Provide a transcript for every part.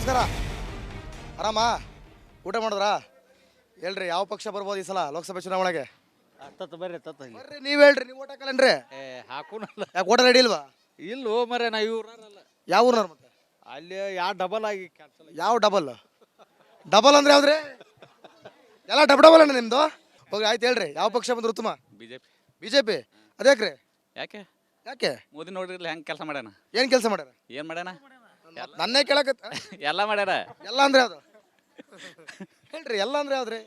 ನಮಸ್ಕಾರ. ಆರಾಮಾ? ಊಟ ಮಾಡಿದ್ರಾ? ಹೇಳ್ರಿ, ಯಾವ ಪಕ್ಷ ಬರ್ಬೋದು ಈ ಸಲ ಲೋಕಸಭೆ ಚುನಾವಣೆಗೆ? ಬರ್ರಿ ಬರ್ರಿ, ನೀವು ಹೇಳ್ರಿ. ನೀವು ಓಟ್ ಹಾಕಲ್ಲೇನ್ರಿ? ಹಾಕೂನಲ್ಲ. ಯಾಕೆ ಓಟರ್ ರೆಡಿ ಇಲ್ವಾ? ಇಲ್ಲೋ ಮರೆ ನಾ ಇವ್ರಲ್ಲ ಯಾವ ಊರ್ನವ್ರು ಮತ್ತೆ? ಅಲ್ಲಿ ಯಾವ ಡಬಲ್ ಆಗಿ ಕ್ಯಾನ್ಸಲ್. ಯಾವ ಡಬಲ್? ಡಬಲ್ ಅಂದ್ರೆ ಯಾವ್ದ್ರಿ? ಎಲ್ಲ ಡಬಲ್ ಅಣ್ಣ ನಿಮ್ದು. ಹೋಗಿ ಆಯ್ತು ಹೇಳ್ರಿ, ಯಾವ ಪಕ್ಷ ಬಂದ್ರೆ ಉತ್ತಮ? ಬಿಜೆಪಿ. ಬಿಜೆಪಿ. ಅದ್ಯಾಕ್ರಿ? ಯಾಕೆ ಯಾಕೆ? ಮೋದಿ ನೋಡಿರ್ಲಿ ಹೆಂಗ್ ಕೆಲಸ ಮಾಡ್ಯಾನ. ಏನ್ ಕೆಲಸ ಮಾಡ್ಯಾರ? ಏನ್ ಮಾಡ್ಯಾನ? ನನ್ನೇ ಕೇಳಕತ್ತ. ಎಲ್ಲ ಮಾಡ್ಯಾರ. ಎಲ್ಲ ಅಂದ್ರೆ ಯಾವ್ದು ಹೇಳ್ರಿ? ಎಲ್ಲ ಅಂದ್ರೆ ಯಾವ್ದ್ರಿ?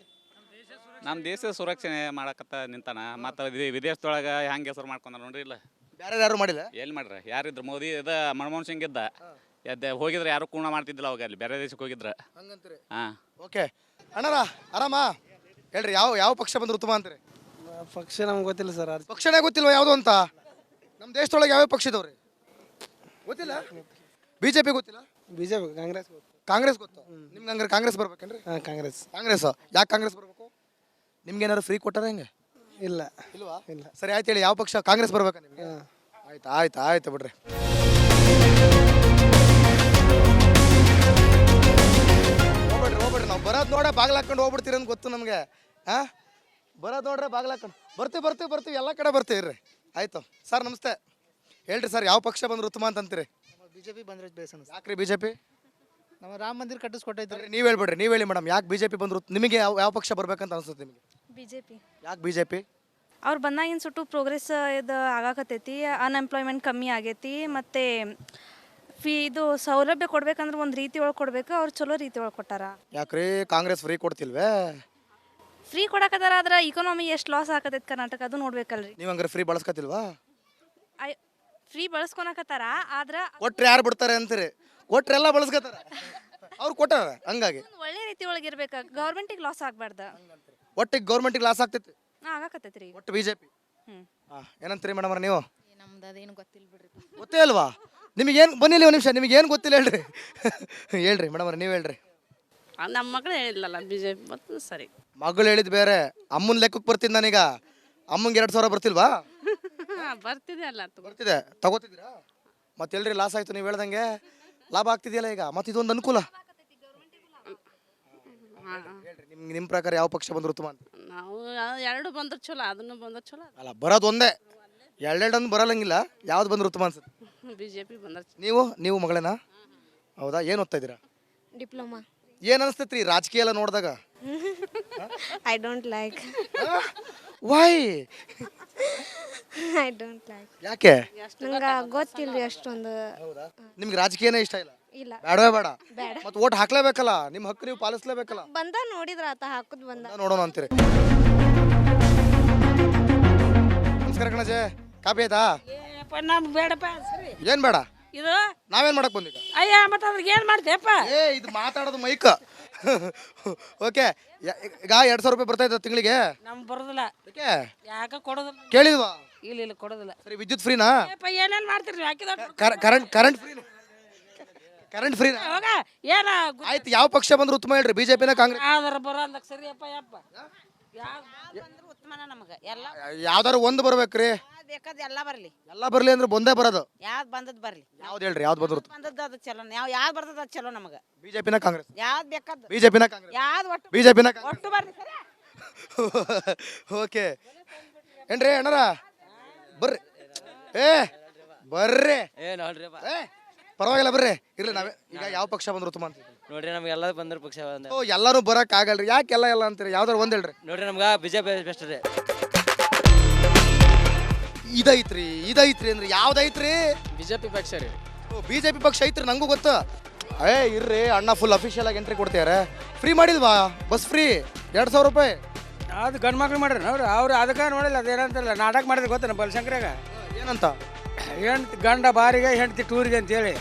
ನಮ್ಮ ದೇಶ ಸುರಕ್ಷಣೆ ಮಾಡಕತ್ತ ನಿಂತಾನ. ಮತ್ತು ವಿದೇಶದೊಳಗೆ ಹೆಂಗೆ ಹೆಸರು ಮಾಡ್ಕೊಂಡ ನೋಡ್ರಿ. ಇಲ್ಲ ಬೇರೆ ಯಾರು ಮಾಡಿಲ್ಲ. ಎಲ್ಲಿ ಮಾಡ್ರ? ಯಾರಿದ್ರು? ಮೋದಿ ಇದ ಮನಮೋಹನ್ ಸಿಂಗ್ ಇದ್ದ. ಎದ್ದೆ ಹೋಗಿದ್ರೆ ಯಾರು ಕೂಣ ಮಾಡ್ತಿದ್ದಿಲ್ಲ ಅವಾಗ. ಅಲ್ಲಿ ಬೇರೆ ದೇಶಕ್ಕೆ ಹೋಗಿದ್ರ. ಹಾಂ, ಓಕೆ. ಅಣ್ಣರ ಆರಾಮಾ? ಹೇಳ್ರಿ, ಯಾವ ಯಾವ ಪಕ್ಷ ಬಂದ್ರೆ ಉತ್ತಮ ಅಂತೀರಿ? ಪಕ್ಷ ನಮ್ಗೆ ಗೊತ್ತಿಲ್ಲ ಸರ್. ಪಕ್ಷನೇ ಗೊತ್ತಿಲ್ವಾ ಯಾವುದು ಅಂತ? ನಮ್ಮ ದೇಶದೊಳಗೆ ಯಾವ್ಯಾವ ಪಕ್ಷ ಇದಾವ್ರಿ ಗೊತ್ತಿಲ್ಲ? ಬಿಜೆಪಿ ಗೊತ್ತಿಲ್ಲ? ಬಿಜೆಪಿ, ಕಾಂಗ್ರೆಸ್ ಗೊತ್ತು. ಕಾಂಗ್ರೆಸ್ ಗೊತ್ತು ನಿಮ್ಗೆ? ಹಂಗಾರೆ ಕಾಂಗ್ರೆಸ್ ಬರ್ಬೇಕೇನ್ರಿ? ಹಾಂ, ಕಾಂಗ್ರೆಸ್. ಕಾಂಗ್ರೆಸ್ ಯಾಕೆ ಕಾಂಗ್ರೆಸ್ ಬರ್ಬೇಕು? ನಿಮ್ಗೆ ಏನಾದ್ರು ಫ್ರೀ ಕೊಟ್ಟಾರ ಹೆಂಗೆ? ಇಲ್ಲ ಇಲ್ವಾ? ಇಲ್ಲ. ಸರಿ ಆಯ್ತು ಹೇಳಿ, ಯಾವ ಪಕ್ಷ ಕಾಂಗ್ರೆಸ್ ಬರ್ಬೇಕಾ ನಿಮ್ಗೆ? ಹಾಂ. ಆಯ್ತು ಆಯ್ತು ಆಯ್ತು ಬಿಡ್ರಿ. ಹೋಗ್ಬಿಡ್ರಿ, ನಾವು ಬರೋದು ನೋಡ ಬಾಗಿಲು ಹಾಕೊಂಡು ಹೋಗ್ಬಿಡ್ತೀರಿ ಅಂತ ಗೊತ್ತು ನಮಗೆ. ಹಾಂ, ಬರೋದು ನೋಡ್ರೆ ಬಾಗಿಲು ಹಾಕೊಂಡು ಬರ್ತೀವಿ ಎಲ್ಲ ಕಡೆ ಬರ್ತೀವಿ ರೀ. ಆಯ್ತು ಸರ್, ನಮಸ್ತೆ. ಹೇಳ್ರಿ ಸರ್, ಯಾವ ಪಕ್ಷ ಬಂದ್ರೆ ಉತ್ತಮ ಅಂತ ಅಂತೀರಿ? ಬಿಜೆಪಿ ಬಂದ್ರೆ ಬೇಸನ. ಯಾಕ್ರಿ ಬಿಜೆಪಿ? ನಮ್ಮ ರಾಮ ಮಂದಿರ ಕಟ್ಟಿಸ್ಕೊಟ್ಟೈತ್ರಿ. ನೀವು ಹೇಳ್ಬಿಡ್ರಿ, ನೀವು ಹೇಳಿ ಮೇಡಮ್, ಯಾಕೆ ಬಿಜೆಪಿ ಬಂದ್ರು? ನಿಮಗೆ ಯಾವ ಯಾವ ಪಕ್ಷ ಬರ್ಬೇಕಂತ ಅನ್ಸುತ್ತೆ ನಿಮಗೆ? ಬಿಜೆಪಿ. ಯಾಕೆ ಬಿಜೆಪಿ? ಅವ್ರು ಬಂದಾಗಿನ ಸುಟ್ಟು ಪ್ರೋಗ್ರೆಸ್ ಇದು ಆಗಾಕತ್ತೈತಿ. ಅನ್ಎಂಪ್ಲಾಯ್ಮೆಂಟ್ ಕಮ್ಮಿ ಆಗೈತಿ. ಮತ್ತು ಇದು ಸೌಲಭ್ಯ ಕೊಡ್ಬೇಕಂದ್ರೆ ಒಂದು ರೀತಿ ಒಳಗೆ ಕೊಡಬೇಕು. ಅವ್ರು ಚಲೋ ರೀತಿ ಒಳಗೆ ಕೊಟ್ಟಾರ. ಯಾಕ್ರಿ ಕಾಂಗ್ರೆಸ್ ಫ್ರೀ ಕೊಡ್ತಿಲ್ವೇ? ಫ್ರೀ ಕೊಡಕತ್ತಾರ, ಆದ್ರೆ ಇಕಾನಮಿ ಎಷ್ಟು ಲಾಸ್ ಆಗತೈತಿ ಕರ್ನಾಟಕ, ಅದು ನೋಡ್ಬೇಕಲ್ರಿ. ನೀವು ಹಂಗಾರೆ ಫ್ರೀ ಬಳಸ್ಕೊತಿಲ್ವಾ? ಫ್ರೀ ಬಳಸ್ಕೊಳಕತ್ತಾರ, ಆದ್ರೆ ಕೊಟ್ರೆ ಯಾರು ಬಿಡ್ತಾರೆ ಅಂತೀರಿ? ಕೊಟ್ರೆ ಎಲ್ಲ ಬಳಸ್ಕೊತಾರ. ಅವ್ರು ಕೊಟ್ಟಾರ, ಹಂಗಾಗಿ ಒಳ್ಳೆ ರೀತಿ ಒಳಗೆ ಇರ್ಬೇಕು. ಗೌರ್ಮೆಂಟಿಗೆ ಲಾಸ್ ಆಗಬಾರ್ದು. ಒಟ್ಟಿಗೆ ಗೌರ್ಮೆಂಟಿಗೆ ಲಾಸ್ ಆಗ್ತೈತಿ. ಆಗಾಕತ್ತೈತಿ ರೀ. ಒಟ್ಟು ಬಿಜೆಪಿ. ಏನಂತೀರಿ ಮೇಡಮ್ ಅವ್ರ ನೀವು? ನಮ್ದು ಅದೇನು ಗೊತ್ತಿಲ್ಲ ಬಿಡ್ರಿ. ಗೊತ್ತೇ ಅಲ್ವಾ ನಿಮಗೇನು? ಬನ್ನಿಲ್ಲ ಒಂದು ನಿಮಿಷ, ನಿಮಗೇನು ಗೊತ್ತಿಲ್ಲ ಹೇಳ್ರಿ. ಹೇಳ್ರಿ ಮೇಡಮ್ ಅವ್ರ, ನೀವು ಹೇಳ್ರಿ. ನಮ್ಮ ಮಗಳು ಹೇಳಿಲ್ಲಲ್ಲ ಬಿಜೆಪಿ ಮತ್ತು ಸರಿ. ಮಗಳು ಹೇಳಿದ್ ಬೇರೆ, ಅಮ್ಮನ ಲೆಕ್ಕಕ್ಕೆ ಬರ್ತೀನಿ ನಾನೀಗ. ಅಮ್ಮಂಗೆ 2,000 ಬರ್ತಿಲ್ವಾ? ಬರ್ತಿದೆ ಅಲ್ಲ, ಬರ್ತಿದೆ, ತಗೋತಿದ್ದೀರಾ? ಮತ್ತೆ ಎಲ್ರಿ ಲಾಸ್ ಆಯ್ತು ನೀವು ಹೇಳ್ದಂಗೆ? ಲಾಭ ಆಗ್ತಿದೆಯಲ್ಲ ಈಗ, ಮತ್ತೆ ಇದೊಂದು ಅನುಕೂಲ. ನಿಮ್ಮ ಪ್ರಕಾರ ಯಾವ ಪಕ್ಷ ಬಂದ್ರು ಉತ್ತಮ ಅಂತ? ನಾವು ಎರಡು ಬಂದ್ರೆ ಚಲೋ, ಅದನ್ನು ಬಂದ್ರೆ ಚಲೋ. ಅಲ್ಲ, ಬರೋದು ಒಂದೇ, ಎರಡೆರಡೊಂದು ಬರಲ್ಲಂಗಿಲ್ಲ. ಯಾವ್ದು ಬಂದ್ರು ಉತ್ತಮ ಅನ್ಸುತ್ತೆ? ಬಿಜೆಪಿ ಬಂದ್ರೆ. ನೀವು ಮಗಳೇನಾ? ಹೌದಾ? ಏನು ಓದ್ತಾ ಇದ್ದೀರಾ? ಡಿಪ್ಲೊಮಾ. ಏನು ಅನಿಸ್ತೈತ್ರಿ ರಾಜಕೀಯ ಎಲ್ಲ ನೋಡಿದಾಗ? I don't like. Why? I don't like. ಯಾಕೆ? ನಂಗೆ ಗೊತ್ತಿಲ್ರಿ ಅಷ್ಟೊಂದು. ನಿಮ್ಗೆ ರಾಜಕೀಯನೇ ಇಷ್ಟ ಇಲ್ಲ? ಇಲ್ಲ. ಬೇಡವೇ ಬೇಡ. ಮತ್ತೆ ಓಟ್ ಹಾಕ್ಲೇಬೇಕಲ್ಲ, ನಿಮ್ಮ ಹಕ್ಕು ನೀವು ಪಾಲಿಸ್ಲೇಬೇಕಲ್ಲ. ಬಂದ ನೋಡಿದ್ರ ಆತ ಹಾಕುದ್ ಬಂದ ನೋಡೋಣ ಅಂತೀರಿ. ನಮಸ್ಕಾರ ಕಣಜೆ, ಕಾಪಿ ಆಯ್ತಾ? ನಮ್ಗೆ ಬೇಡಪ್ಪ ಸರಿ. ಏನ್ ಬೇಡ? ಇದು ನಾವೇನ್ ಮಾಡಕ್ ಬಂದೀಗ? ಅಯ್ಯ ಮತ್ತೆ ಅದ್ರಿಗೆ ಏನು ಮಾಡ್ತೇಪ್ಪ? ಇದು ಮಾತಾಡೋದು ಮೈಕ್. ಓಕೆ, ಈಗ 2,000 ರೂಪಾಯಿ ಬರ್ತಾ ಇದ್ದ ತಿಂಗಳಿಗೆ? ನಮ್ಗೆ ಬರೋದಿಲ್ಲ. ಯಾಕೆ ಕೊಡೋದಿಲ್ಲ? ಕೇಳಿದ್ವಾ? ಇಲ್ಲ ಕೊಡೋದಿಲ್ಲ. ಸರಿ, ವಿದ್ಯುತ್ ಫ್ರೀನಾ? ಏನೇನು ಮಾಡ್ತೀರಿ ಹಾಕಿದ? Current free? Current free? ಹೋಗ ಏನ ಆಯ್ತು, ಯಾವ ಪಕ್ಷ ಬಂದ್ರೆ ಉತ್ತಮ ಹೇಳ್ರಿ? ಬಿಜೆಪಿನ ಕಾಂಗ್ರೆಸ್? ಯಾವ್ದಾರ ಬರೋ ಅಂದಕ್ಕೆ ಸರಿಯಪ್ಪ ಯಪ್ಪ. ಬಂದ್ರೆ ಉತ್ತಮನ ನಮಗೆ ಎಲ್ಲ ಯಾವ್ದಾರು ಒಂದು ಬರ್ಬೇಕ್ರಿ. ಬೇಕಾದ ಎಲ್ಲ ಬರಲಿ. ಎಲ್ಲ ಬರ್ಲಿ ಅಂದ್ರೆ ಒಂದೇ ಬರೋದು. ಯಾವ್ದು ಬಂದದ್ ಬರಲಿ. ಯಾವ್ದು ಹೇಳ್ರಿ, ಯಾವ್ದು ಬಂದ್ರು? ಬಂದದ್ದು ಅದು ಚಲೋ. ನಾವು ಯಾವ್ದು ಬರ್ತದ ಅದು ಚಲೋ ನಮಗೆ. ಬಿಜೆಪಿನ ಕಾಂಗ್ರೆಸ್? ಯಾವ್ದು ಬೇಕಾದ ಬಿಜೆಪಿನ ಕಾಂಗ್ರೆಸ್? ಯಾವ್ದು ಒಟ್ಟು ಬಿಜೆಪಿನ ಒಟ್ಟು ಬರ್ಲಿ ಸರಿ. ಓಕೆ ಏನ್ರಿ ಅಣ್ಣರ, ಬರ್ರಿ. ಬರ್ರಿ. ಪರವಾಗಿಲ್ಲ, ಬರ್ರಿ. ಇರ್ಲಿ, ನಾವೇ ಈಗ ಯಾವ ಪಕ್ಷ ಬಂದ್ರು ಉತ್ತಮ ಅಂತ ನೋಡ್ರಿ. ನಮ್ಗೆ ಎಲ್ಲ ಬಂದ್ರ ಪಕ್ಷ ಎಲ್ಲಾರು ಬರಕ್ ಆಗಲ್ರಿ. ಯಾಕೆ ಎಲ್ಲ ಅಂತೀರಿ? ಯಾವ್ದಾರು ಒಂದ್ ಹೇಳ್ರಿ. ನೋಡ್ರಿ, ನಮ್ಗೆ ಬಿಜೆಪಿ ಬೆಸ್ಟ್ ರೀ. ಇದೈತ್ರಿ ಅಂದ್ರೆ ಯಾವ್ದೈತ್ರಿ? ಬಿಜೆಪಿ ಪಕ್ಷ ರೀ. ಬಿಜೆಪಿ ಪಕ್ಷ ಐತ್ರಿ, ನಂಗೂ ಗೊತ್ತು. ಇರ್ರಿ, ಅಣ್ಣ ಫುಲ್ ಅಫಿಷಿಯಲ್ ಆಗಿ ಎಂಟ್ರಿ ಕೊಡ್ತಾರೆ. ಫ್ರೀ ಮಾಡಿಲ್ವಾ? ಬಸ್ ಫ್ರೀ 2,000 ರೂಪಾಯಿ. ಅದು ಗಂಡು ಮಕ್ಳು ಮಾಡ್ರಿ ಅವ್ರು ಅದಕ್ಕೆ ನೋಡಿಲ್ಲ. ಅದೇನಂತಲ್ಲ, ನಾಟಕ ಮಾಡಿದ್ರೆ ಗೊತ್ತ ಬಲಶಂಕರಾಗ ಏನಂತ? ಹೆಂಡ್ತಿ ಗಂಡ ಬಾರಿಗೆ, ಹೆಂಡ್ತಿ ಟೂರಿಗೆ ಅಂತೇಳಿ.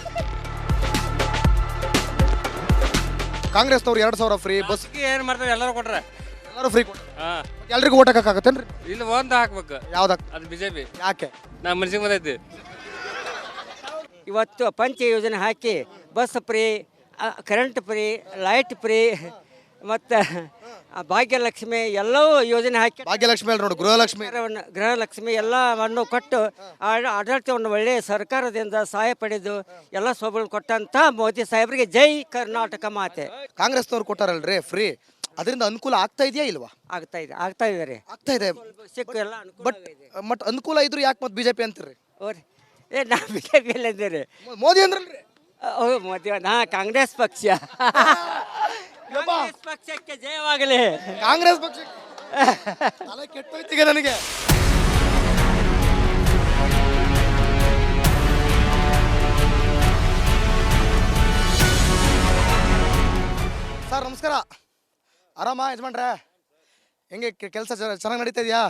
ಕಾಂಗ್ರೆಸ್ನವ್ರು 2,000 ಫ್ರೀ ಬಸ್. ಏನು ಮಾಡ್ತಾರೆ? ಎಲ್ಲರೂ ಕೊಟ್ರೆ ಎಲ್ಲರೂ ಫ್ರೀ ಕೊಟ್ಟ. ಎಲ್ರಿಗೂ ಓಟ್ ಹಾಕಕ್ಕೇನ್ರಿ? ಇಲ್ಲಿ ಒಂದು ಹಾಕ್ಬೇಕು. ಯಾವ್ದಾಕ? ಅದು ಬಿಜೆಪಿ. ಯಾಕೆ? ನಮ್ಮ ಮನ್ಸಿಗೆ ಬಂದೈತಿ. ಇವತ್ತು ಪಂಚ ಯೋಜನೆ ಹಾಕಿ bus free, current free, light free, ಮತ್ತು ಭಾಗ್ಯಲಕ್ಷ್ಮಿ ಎಲ್ಲವೂ ಯೋಜನೆ ಹಾಕಿ ಭಾಗ್ಯಲಕ್ಷ್ಮಿ ಅಲ್ಲ ನೋಡು, ಗೃಹಲಕ್ಷ್ಮಿ. ಗೃಹಲಕ್ಷ್ಮಿ ಎಲ್ಲವನ್ನು ಕೊಟ್ಟು ಆಡಳಿತವನ್ನು ಒಳ್ಳೆಯ ಸರ್ಕಾರದಿಂದ ಸಹಾಯ ಪಡೆದು ಎಲ್ಲ ಸೌಲಭ್ಯಗಳು ಕೊಟ್ಟಂಥ ಮೋದಿ ಸಾಹೇಬರಿಗೆ ಜೈ ಕರ್ನಾಟಕ ಮಾತೆ. ಕಾಂಗ್ರೆಸ್ನವ್ರು ಕೊಟ್ಟಾರಲ್ರಿ ಫ್ರೀ, ಅದರಿಂದ ಅನುಕೂಲ ಆಗ್ತಾ ಇದೆಯಾ ಇಲ್ವಾ? ಆಗ್ತಾ ಇದ್ದಾರೆ ಆಗ್ತಾ ಇದೆ. ಸಿಕ್ಕು ಎಲ್ಲ ಬಟ್ ಅನುಕೂಲ ಇದ್ರು ಯಾಕೆ ಮತ್ತೆ ಬಿಜೆಪಿ ಅಂತೀರಿ? ಓರಿ ನಾ ಬಿಜೆಪಿಯಲ್ಲಿ ಇದ್ದೀರಿ. ಮೋದಿ ಅಂದ್ರಲ್ರಿ. ಮೋದಿ ಕಾಂಗ್ರೆಸ್ ಪಕ್ಷ. ಕಾಂಗ್ರೆಸ್ ಪಕ್ಷಕ್ಕೆ ಜಯವಾಗಲಿ. ಕಾಂಗ್ರೆಸ್ ಪಕ್ಷ ತಲೆ ಕೆಟ್ಟೋಯ್ತಿಗೆ ನನಗೆ. ಸರ್ ನಮಸ್ಕಾರ. ಆರಾಮ ಯಜಮಾನ್ರೆ? ಹೆಂಗೆ ಕೆಲಸ ಚೆನ್ನಾಗಿ ನಡೀತಾ ಇದೆಯಾ?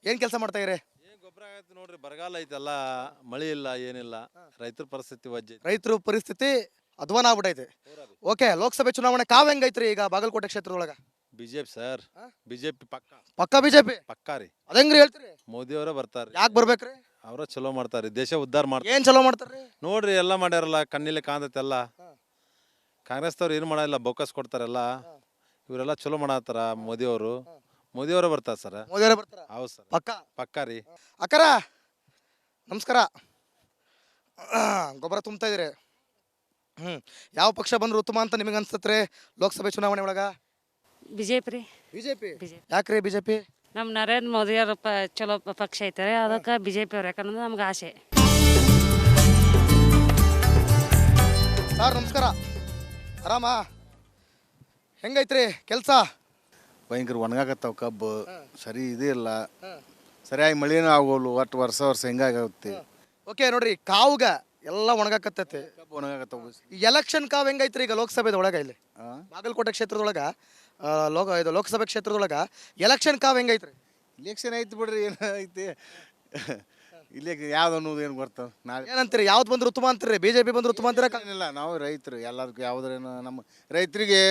ಏನು ಕೆಲಸ ಮಾಡ್ತಾ ಇರಿ? ಗೊಬ್ಬರ ಆಗೈತೆ ನೋಡ್ರಿ, ಬರಗಾಲ ಐತಲ್ಲ, ಮಳೆ ಇಲ್ಲ, ಏನಿಲ್ಲ, ರೈತರ ಪರಿಸ್ಥಿತಿ ವಜ್ಜೆ. ರೈತರ ಪರಿಸ್ಥಿತಿ ಅಧ್ವಾನ ಆಗ್ಬಿಟ್ಟೈತೆ. ಓಕೆ, ಲೋಕಸಭೆ ಚುನಾವಣೆ ಕಾವ್ ಹೆಂಗೈತ್ರಿ ಈಗ ಬಾಗಲಕೋಟೆ ಕ್ಷೇತ್ರದೊಳಗ? ಬಿಜೆಪಿ ಸರ್, ಬಿಜೆಪಿ ಪಕ್ಕ ಬಿಜೆಪಿ. ಪಕ್ಕಾ ರೀ. ಅದಂಗ್ರಿ ಹೇಳ್ತೀರಿ? ಮೋದಿ ಅವರೇ ಬರ್ತಾರ್ರಿ. ಯಾಕೆ ಬರ್ಬೇಕ್ರಿ? ಅವರ ಚಲೋ ಮಾಡ್ತಾರ್ರಿ, ದೇಶ ಉದ್ಧಾರ ಮಾಡ್ತಾರೆ. ಏನ್ ಚಲೋ ಮಾಡ್ತಾರ್ರಿ? ನೋಡ್ರಿ ಎಲ್ಲ ಮಾಡ್ಯಾರಲ್ಲ, ಕಣ್ಣಿಲೆ ಕಾಂತೈತೆಲ್ಲ. ಕಾಂಗ್ರೆಸ್ದವ್ರು ಏನು ಮಾಡಲ್ಲ, ಬೋಕಸ್ ಕೊಡ್ತಾರಲ್ಲ. ಇವರೆಲ್ಲ ಚಲೋ ಮಾಡತ್ತಾರ. ಮೋದಿ ಅವರೇ ಬರ್ತಾರೆ ಸರ್. ಮೋದಿ ಅವರೇ ಬರ್ತಾರ? ಹೌದು ಸರ್, ಪಕ್ಕ. ಪಕ್ಕಾ ರೀ. ಅಕ್ಕರ ನಮಸ್ಕಾರ. ಗೊಬ್ಬರ ತುಂಬ್ತಾ ಇದೀರಿ. ಯಾವ ಪಕ್ಷ ಬಂದ್ರು ಉತ್ತಮ ಅಂತ ನಿಮಗೆ ಅನ್ಸತ್ರಿ ಲೋಕಸಭೆ ಚುನಾವಣೆ ಒಳಗ? ಬಿಜೆಪಿ ರೀ. ಬಿಜೆಪಿ. ಯಾಕ್ರಿ ಬಿಜೆಪಿ? ನಮ್ಮ ನರೇಂದ್ರ ಮೋದಿ ಅವ್ರ ಚಲೋ ಪಕ್ಷ ಐತಾರೆ, ಅದಕ್ಕೆ ಬಿಜೆಪಿ ಅವ್ರು, ಯಾಕಂದ್ರೆ ನಮ್ಗೆ ಆಸೆ. ಸರ್ ನಮಸ್ಕಾರ. ಆರಾಮ? ಹೆಂಗೈತ್ರಿ ಕೆಲಸ? ಭಯಂಕರ ಒಣಗಾಕತ್ತಾವ ಕಬ್ಬು, ಸರಿ ಇದೇ ಇಲ್ಲ, ಸರಿಯಾಗಿ ಮಳೆನೂ ಆಗೋಲ್ಲ, ಒಟ್ಟು ವರ್ಷ ಹೆಂಗಾಗುತ್ತೆ. ಓಕೆ ನೋಡ್ರಿ, ಕಾವುಗ ಎಲ್ಲ ಒಣಗಾಕತ್ತೈತಿ, ಕಬ್ಬು ಒಣಗಾಕತ್ತಾವ. ಎಲೆಕ್ಷನ್ ಕಾವ್ ಹೆಂಗೈತ್ರಿ ಈಗ ಲೋಕಸಭೆದ ಒಳಗ? ಇಲ್ಲಿ ಬಾಗಲಕೋಟೆ ಕ್ಷೇತ್ರದೊಳಗ ಲೋಕಸಭೆ ಕ್ಷೇತ್ರದೊಳಗ ಎಲೆಕ್ಷನ್ ಕಾವ್ ಹೆಂಗೈತ್ರಿ? ಇಲೆಕ್ಷನ್ ಐತಿ ಬಿಡ್ರಿ, ಏನು ಐತಿ ಇಲ್ಲಿ ಯಾವ್ದು ಅನ್ನೋದು ಏನು ಗೊತ್ತ. ನಾಳೆ ಏನಂತೀರಿ? ಯಾವ್ದು ಬಂದ್ರು ಉತ್ತಮ ಅಂತೀರಿ? ಬಿಜೆಪಿ ಬಂದ್ರು ಉತ್ತಮ ಅಂತೀರ? ಏನಿಲ್ಲ, ನಾವು ರೈತರು ಎಲ್ಲದಕ್ಕೂ ಯಾವ್ದ್ರೇನು ನಮ್ಮ ರೈತರಿಗೆ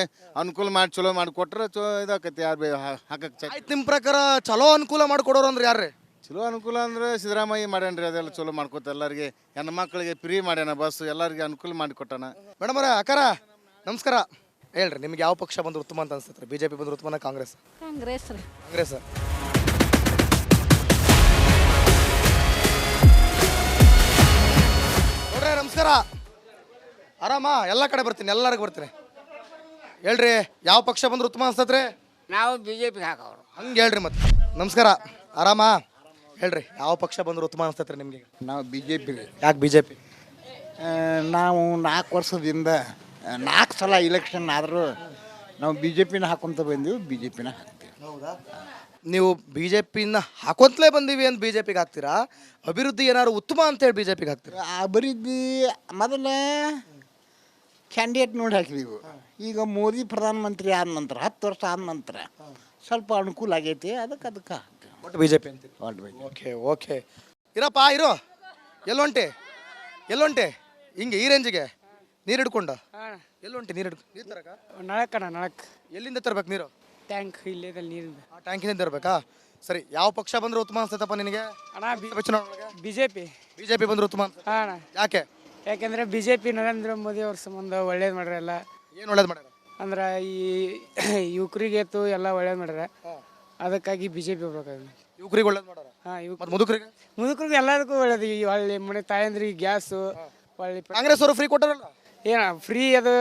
ಅನುಕೂಲ ಮಾಡಿ ಚಲೋ ಮಾಡಿ ಕೊಟ್ರೆ ಇದಾಕತಿ. ಯಾರು ಹಾಕಕ್ಕೆ ಆಯ್ತು, ನಿಮ್ಮ ಪ್ರಕಾರ ಚಲೋ ಅನುಕೂಲ ಮಾಡಿಕೊಡೋರು ಅಂದ್ರೆ ಯಾರ್ರಿ? ಚಲೋ ಅನುಕೂಲ ಅಂದ್ರೆ ಸಿದ್ದರಾಮಯ್ಯ ಮಾಡ್ಯಾನ್ರಿ. ಅದೆಲ್ಲ ಚಲೋ ಮಾಡ್ಕೊತ ಎಲ್ಲರಿಗೆ, ಹೆಣ್ಣು ಮಕ್ಕಳಿಗೆ ಫ್ರೀ ಮಾಡ್ಯಾನ, ಬಸ್ ಎಲ್ಲರಿಗೆ ಅನುಕೂಲ ಮಾಡಿ ಕೊಟ್ಟಾನ. ಮೇಡಮ್ ಅವರೇ, ಅಕ್ಕಾರ ನಮಸ್ಕಾರ. ಹೇಳ್ರಿ, ನಿಮ್ಗೆ ಯಾವ ಪಕ್ಷ ಬಂದ್ರು ಉತ್ತಮ ಅಂತ ಅನ್ಸುತ್ತೆ? ಬಿಜೆಪಿ ಬಂದ್ರು ಉತ್ತಮನ ಕಾಂಗ್ರೆಸ್? ಕಾಂಗ್ರೆಸ್ ರೀ. ಕಾಂಗ್ರೆಸ್. ನೋಡ್ರಿ ನಮಸ್ಕಾರ. ಆರಾಮ? ಎಲ್ಲ ಕಡೆ ಬರ್ತೀನಿ, ಎಲ್ಲರಿಗೂ ಬರ್ತೀನಿ. ಹೇಳ್ರಿ, ಯಾವ ಪಕ್ಷ ಬಂದ್ರು ಉತ್ತಮ ಅನ್ಸತ್ರಿ? ನಾವು ಬಿಜೆಪಿ ಹಾಕೋರು. ಹಂಗೆ ಹೇಳ್ರಿ ಮತ್ತೆ. ನಮಸ್ಕಾರ. ಆರಾಮ? ಹೇಳ್ರಿ, ಯಾವ ಪಕ್ಷ ಬಂದ್ರು ಉತ್ತಮ ಅನ್ಸತ್ರಿ ನಿಮ್ಗೆ? ನಾವು ಬಿ ಜೆ ಪಿ. ಯಾಕೆ ಬಿಜೆಪಿ? ನಾವು 4 ವರ್ಷದಿಂದ 4 ಸಲ ಇಲೆಕ್ಷನ್ ಆದರೂ ನಾವು ಬಿ ಜೆ ಪಿನ ಹಾಕೊಂತ ಬಂದೀವಿ, ಬಿ ಜೆ ಪಿನ ಹಾಕ್ತೀವಿ. ಹೌದಾ? ನೀವು ಬಿಜೆಪಿನ ಹಾಕೊಂತಲೇ ಬಂದೀವಿ ಅಂತ ಬಿಜೆಪಿಗೆ ಹಾಕ್ತೀರಾ? ಅಭಿವೃದ್ಧಿ ಏನಾದ್ರು ಉತ್ತಮ ಅಂತೇಳಿ ಬಿಜೆಪಿಗೆ ಹಾಕ್ತೀರಾ? ಅಭಿವೃದ್ಧಿ ಮೊದಲ ಕ್ಯಾಂಡಿಡೇಟ್ ನೋಡಿ ಹಾಕಿದೀವಿ. ಈಗ ಮೋದಿ ಪ್ರಧಾನಮಂತ್ರಿ ಆದ ನಂತರ 10 ವರ್ಷ ಆದ ನಂತರ ಸ್ವಲ್ಪ ಅನುಕೂಲ ಆಗೈತಿ, ಅದಕ್ಕೆ ಹಾಕ್ತೀವಿ. ಒಟ್ಟು ಬಿಜೆಪಿ ಅಂತೀವಿ. ಓಕೆ ಓಕೆ, ಇರಪ್ಪ ಇರೋ. ಎಲ್ಲೊಂಟೆ ಹಿಂಗೆ ಈ ರೇಂಜಿಗೆ ನೀರು ಹಿಡ್ಕೊಂಡು ಎಲ್ಲೊಂಟೆ? ನೀರು ತರಕ ನಳಕ್ಕಣ ನಳಕ್. ಎಲ್ಲಿಂದ ತರ್ಬೇಕು ನೀರು? ಟ್ಯಾಂಕ್ ಇಲ್ಲೇದಲ್ಲಿ ನೀರಿಂದ. ಆ ಟ್ಯಾಂಕಿನಿಂದ ತರಬೇಕಾ? ಸರಿ, ಯಾವ ಪಕ್ಷ ಬಂದ್ರೆ ಉತ್ತಮ ಅನ್ಸತ್ತಪ್ಪ ನಿನಗೆ? ಬಿಜೆಪಿ. ಬಿಜೆಪಿ ಬಂದ್ರೆ ಉತ್ತಮ ಅಂತ? ಅಣ್ಣ, ಯಾಕೆ? ಯಾಕೆಂದ್ರೆ ಬಿಜೆಪಿ ನರೇಂದ್ರ ಮೋದಿ ಅವ್ರ ಸಂಬಂಧ ಒಳ್ಳೇದು ಮಾಡ್ಯಾರಲ್ಲ. ಏನು ಒಳ್ಳೇದು ಮಾಡ್ಯಾರ? ಅಂದ್ರೆ ಈ ಯುವಕರಿಗೆತ್ತು ಎಲ್ಲ ಒಳ್ಳೇದು ಮಾಡ್ಯಾರ, ಅದಕ್ಕಾಗಿ ಬಿಜೆಪಿ ಬರ್ಬೇಕಾಗಿ. ಯುವಕರಿಗೆ ಒಳ್ಳೇದು ಮಾಡ್ಯಾರ? ಹಾಂ, ಮುದುಕರಿಗೆ? ಮುದುಕರಿಗೆ ಎಲ್ಲದಕ್ಕೂ ಒಳ್ಳೇದು. ಈ ಒಳ್ಳೆ ಮನೆ ತಾಯಂದ್ರಿಗೆ ಗ್ಯಾಸು ಒಳ್ಳೆ ಕಾಂಗ್ರೆಸ್ ಅವರು ಫ್ರೀ ಕೊಟ್ಟಾರಲ್ಲ? ಏನ ಫ್ರೀ ಅದು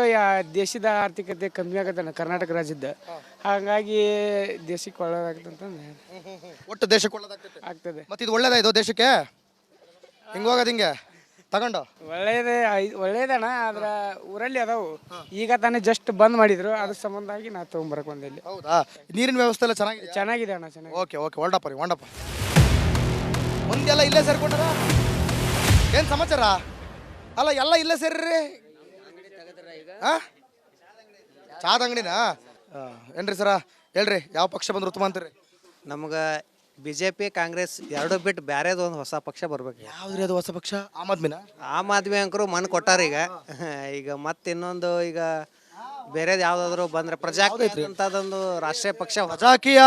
ದೇಶದ ಆರ್ಥಿಕತೆ ಕಮ್ಮಿ ಆಗತ್ತೆ ಕರ್ನಾಟಕ ರಾಜ್ಯದ, ಹಾಗಾಗಿ ದೇಶಕ್ಕೆ ಒಳ್ಳೇದಾಗ್ತಂತಂದು. ಒಟ್ಟು ದೇಶಕ್ಕೆ ಒಳ್ಳೇದಾಗ್ತೈತೆ ಆಗ್ತದೆ. ಮತ್ತೆ ಇದು ಒಳ್ಳೇದಾಯ್ತು ದೇಶಕ್ಕೆ? ಹಿಂಗೆ ಹೋಗೋದು ಹಿಂಗೆ ತಗೊಂಡು? ಒಳ್ಳೇದಣ್ಣ, ಆದ್ರ ಊರಲ್ಲಿ ಅದಾವು. ಈಗ ತಾನೇ ಜಸ್ಟ್ ಬಂದ್ ಮಾಡಿದ್ರು, ಅದ್ರ ಸಂಬಂಧಾಗಿ ನಾ ತೊಗೊಂಬರಕ್ ಬಂದೆ ಇಲ್ಲಿ. ಹೌದಾ? ನೀರಿನ ವ್ಯವಸ್ಥೆ ಎಲ್ಲ ಚೆನ್ನಾಗಿದೆ? ಚೆನ್ನಾಗಿದೆ ಅಣ್ಣ, ಚೆನ್ನಾಗಿ. ಓಕೆ ಓಕೆ, ಹೊರಡಪ್ಪ ಮುಂದೆಲ್ಲ ಇಲ್ಲೇ ಸೇರ್ಕೊಂಡಾರ? ಏನು ಸಮಾಚಾರ? ಅಲ್ಲ, ಎಲ್ಲ ಇಲ್ಲೇ ಸೇರ್ರಿ. ಚಾದ ಅಂಗಡಿನಾ? ಏನ್ರಿ ಸರ, ಹೇಳ್ರಿ, ಯಾವ ಪಕ್ಷ ಬಂದ್ರೆ ಉತ್ತಮ ಅಂತೀರಿ? ನಮ್ಗೆ ಬಿ ಜೆ ಪಿ ಕಾಂಗ್ರೆಸ್ ಎರಡು ಬಿಟ್ಟು ಬೇರೆದು ಒಂದು ಹೊಸ ಪಕ್ಷ ಬರ್ಬೇಕು. ಯಾವ್ದ್ರಿ ಅದು ಹೊಸ ಪಕ್ಷ? ಆಮ್ ಆದ್ಮಿನ? ಆಮ್ ಆದ್ಮಿ ಅಂಕರು ಮನ್ ಕೊಟ್ಟಾರ. ಈಗ ಮತ್ತೆ ಇನ್ನೊಂದು ಈಗ ಬೇರೆದು ಯಾವ್ದಾದ್ರು ಬಂದ್ರೆ ಪ್ರಜಾಕೀಯ ಅಂತದೊಂದು ರಾಷ್ಟ್ರೀಯ ಪಕ್ಷ, ಪ್ರಜಾಕೀಯ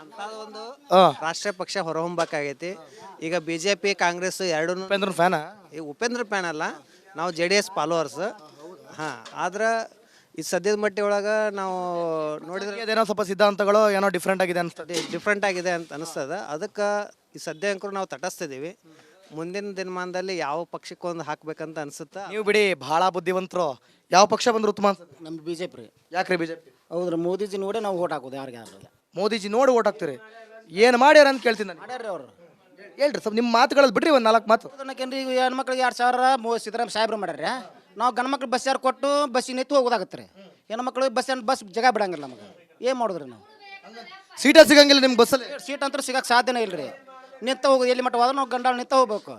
ಅಂತದೊಂದು ರಾಷ್ಟ್ರೀಯ ಪಕ್ಷ ಹೊರಹೊಮ್ಮಬೇಕಾಗೈತಿ. ಈಗ ಬಿ ಜೆ ಪಿ ಕಾಂಗ್ರೆಸ್ ಎರಡೂ ಉಪೇಂದ್ರ ಫ್ಯಾನ? ಈ ಉಪೇಂದ್ರ ಫ್ಯಾನ್ ಅಲ್ಲ, ನಾವು JDS ಫಾಲೋವರ್ಸ್. ಹಾಂ, ಆದ್ರೆ ಈ ಸದ್ಯದ ಮಟ್ಟಿ ಒಳಗೆ ನಾವು ನೋಡಿದ್ರೆ ಅದೇನೋ ಸ್ವಲ್ಪ ಸಿದ್ಧಾಂತಗಳು ಏನೋ ಡಿಫ್ರೆಂಟ್ ಆಗಿದೆ ಅನ್ಸ್ತದೆ. ಡಿಫ್ರೆಂಟ್ ಆಗಿದೆ ಅಂತ ಅನಿಸ್ತದೆ. ಅದಕ್ಕೆ ಈ ಸದ್ಯ ಅಂಕರು ನಾವು ತಟಸ್ತಿದ್ದೀವಿ. ಮುಂದಿನ ದಿನಮಾನದಲ್ಲಿ ಯಾವ ಪಕ್ಷಕ್ಕೊಂದು ಹಾಕ್ಬೇಕಂತ ಅನ್ಸುತ್ತೆ. ನೀವು ಬಿಡಿ ಭಾಳ ಬುದ್ಧಿವಂತರು. ಯಾವ ಪಕ್ಷ ಬಂದ್ರೆ ಉತ್ತಮ ಅನ್ಸುತ್ತೆ? ನಮ್ದು ಬಿ ಜೆ ಪಿ ರೀ. ಯಾಕ್ರಿ ಬಿಜೆಪಿ? ಹೌದ್ರಿ, ಮೋದಿಜಿ ನೋಡಿ ನಾವು ಓಟ್ ಹಾಕೋದು ಯಾರಿಗೆ ಯಾರಿಲ್ಲ. ಮೋದಿಜಿ ನೋಡಿ ಓಟ್ ಹಾಕ್ತೀರಿ? ಏನು ಮಾಡ್ಯಾರ ಅಂತ ಕೇಳ್ತೀನಿ ನಾನು. ಮಾಡ್ಯಾರ್ರಿ ಅವರು. ಹೇಳ್ರಿ ಸ್ವಲ್ಪ ನಿಮ್ಮ ಮಾತುಗಳಲ್ಲಿ ಬಿಡ್ರಿ ಒಂದು 4 ಮಾತು. ಅದನ್ನಕೇನ್ರಿ ಈಗ ಹೆಣ್ಮಕ್ಳಿಗೆ 2,000 ಸಿದ್ದರಾಮ ಸಾಹೇಬ್ರು ಮಾಡ್ಯಾರ. ನಾವು ಗಂಡು ಮಕ್ಳು ಬಸ್ ಯಾರು ಕೊಟ್ಟು ಬಸ್ಸಿಗೆ ನಿಂತು ಹೋಗೋದಾಗತ್ತೆ ರೀ. ಹೆಣ್ಮಕ್ಳಿಗೆ ಬಸ್ ಜಾಗ ಬಿಡಂಗಿಲ್ಲ ನಮಗೆ. ಏನು ಮಾಡಿದ್ರಿ ನಾವು? ಸೀಟ ಸಿಗಂಗಿಲ್ಲ ನಿಮ್ಗೆ ಬಸ್ಸಲ್ಲಿ? ಸೀಟ್ ಅಂತೂ ಸಿಗಕ್ಕೆ ಸಾಧ್ಯನೇ ಇಲ್ಲ ರೀ. ನಿಂತ ಹೋಗೋದು ಎಲ್ಲಿ ಮಟ್ಟ ಹೋದ್ರೆ ನಾವು ಗಂಡಾಳ ನಿಂತ ಹೋಗ್ಬೇಕು.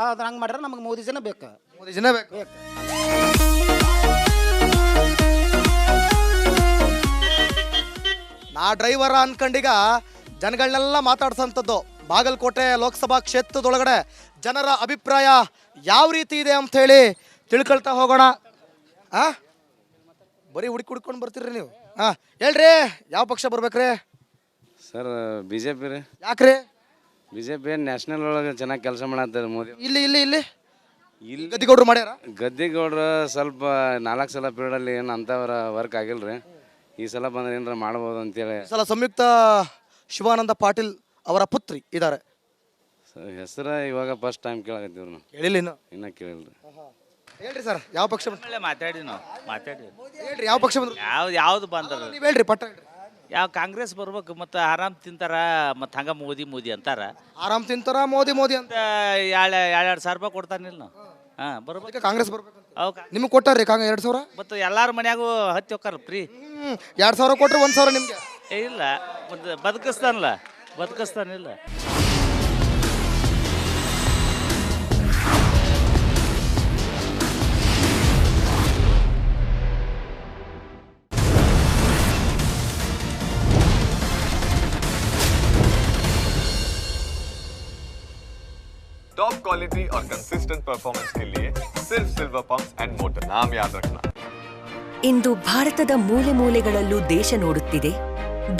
ಅದು ಹಂಗೆ ಮಾಡ್ಯಾರ. ನಮಗೆ ಮೋದಿಜಿನ ಬೇಕು. ಮೋದಿಜಿನೇ ಬೇಕು. ನಾ ಡ್ರೈವರ ಅನ್ಕಂಡೀಗ ಜನಗಳನ್ನೆಲ್ಲ ಮಾತಾಡ್ಸೋಂಥದ್ದು. ಬಾಗಲಕೋಟೆ ಲೋಕಸಭಾ ಕ್ಷೇತ್ರದೊಳಗಡೆ ಜನರ ಅಭಿಪ್ರಾಯ ಯಾವ ರೀತಿ ಇದೆ ಅಂಥೇಳಿ ತಿಳ್ಕೊಳ್ತಾ ಹೋಗೋಣ. ಬರೀ ಹುಡ್ಕೊಂಡು ಬರ್ತೀರಿ ನೀವು. ಹೇಳ್ರಿ ಯಾವ ಪಕ್ಷ ಬರ್ಬೇಕ್ರಿ? ಸರ್ ಬಿ ಜೆ ಪಿ ರೀ. ಯಾಕ್ರಿ? ಬಿ ಜೆ ಪಿ ನ್ಯಾಷನಲ್ ಒಳಗೆ ಚೆನ್ನಾಗಿ ಕೆಲಸ ಮಾಡತ್ತಾರೆ ಮೋದಿ. ಇಲ್ಲಿ ಗದ್ದಿಗೌಡರು ಮಾಡ್ಯಾರ? ಗದ್ದಿಗೌಡ್ರು ಸ್ವಲ್ಪ 4 ಸಲ ಪೀರಿಯಡಲ್ಲಿ ಏನು ಅಂಥವ್ರ ವರ್ಕ್ ಆಗಿಲ್ಲ ರೀ. ಈ ಸಲ ಬಂದ್ರೆ ಏನಾರ ಮಾಡ್ಬೋದು ಅಂತೇಳಿ. ಸಲ ಸಂಯುಕ್ತ ಶಿವಾನಂದ ಪಾಟೀಲ್ ಅವರ ಪುತ್ರಿ ಇದ್ದಾರೆ. ಹೆಸರು ಇವಾಗ ಫಸ್ಟ್ ಟೈಮ್ ಕೇಳಕತ್ತೀವ್ರಿ ನಾವು. ಕೇಳಿಲ್ಲ ಇನ್ನೂ ಕೇಳಿಲ್ಲ ರೀ. ಹೇಳ್ರಿ ಸರ್ ಯಾವ ಪಕ್ಷ ಮಾತಾಡಿ ನಾವು ಮಾತಾಡಿ ಹೇಳ್ರಿ ಯಾವ ಪಕ್ಷ ಬಂದ್ರು? ಯಾವ್ದು ಬಂದಾರ ನೀವು ಹೇಳ್ರಿ ಪಟ್ಟ ಹೇಳ್ರಿ. ಯಾವ ಕಾಂಗ್ರೆಸ್ ಬರ್ಬೇಕು. ಮತ್ತು ಆರಾಮ್ ತಿಂತಾರ. ಮತ್ತು ಹಂಗೆ ಮೋದಿ ಅಂತಾರ. ಆರಾಮ್ ತಿಂತಾರ ಮೋದಿ ಅಂತ. 2,000 ರೂಪಾಯಿ ಕೊಡ್ತಾನಿಲ್ಲ ನಾವು. ಬರ್ಬೇಕು. ಕಾಂಗ್ರೆಸ್ ಬರ್ಬೇಕು. ಅವ್ ನಿಮ್ಗೆ ಕೊಟ್ಟಾರ್ರಿ 2,000? ಮತ್ತು ಎಲ್ಲಾರ ಮನ್ಯಾಗೂ ಹತ್ತಿ ಹೋಗ್ತಾರ ಫ್ರೀ. 2,000 ಕೊಟ್ರೆ 1,000 ನಿಮ್ಗೆ? ಇಲ್ಲ ಮತ್ತು ಬದುಕಿಸ್ತಾನಿಲ್ಲ. टॉप क्वालिटी और कंसिस्टेंट परफॉर्मेंस के लिए सिर्फ सिल्वर पंप्स एंड मोटर. नाम याद रखना. ಇಂದು ಭಾರತದ ಮೂಲೆ ಮೂಲೆಗಳಲ್ಲೂ ದೇಶ ನೋಡುತ್ತಿದೆ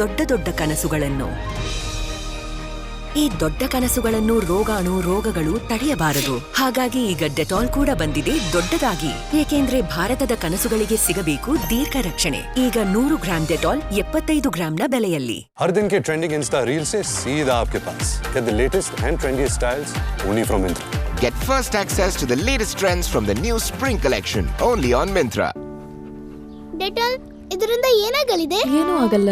ದೊಡ್ಡ ದೊಡ್ಡ ಕನಸುಗಳನ್ನು. ಈ ದೊಡ್ಡ ಕನಸುಗಳನ್ನು ರೋಗಗಳು ತಡೆಯಬಾರದು. ಹಾಗಾಗಿ ಈಗ ಡೆಟಾಲ್ ಕೂಡ ಬಂದಿದೆ ದೊಡ್ಡದಾಗಿ. ಏಕೆಂದ್ರೆ ಭಾರತದ ಕನಸುಗಳಿಗೆ ಸಿಗಬೇಕು ದೀರ್ಘ ರಕ್ಷಣೆ. ಈಗ 100 ಗ್ರಾಂ ಡೆಟಾಲ್ 75 ಗ್ರಾಂನ ಬೆಲೆಯಲ್ಲಿ. हर दिन के ट्रेंडिंग इंस्टा रील से सीधा आपके पास. Get the latest and trendy styles only from Myntra. Get first access to the latest trends from the new spring collection only on Myntra. Dettol ಇದರಿಂದ ಏನಾಗಲಿದೆ? ಏನೂ ಆಗಲ್ಲ.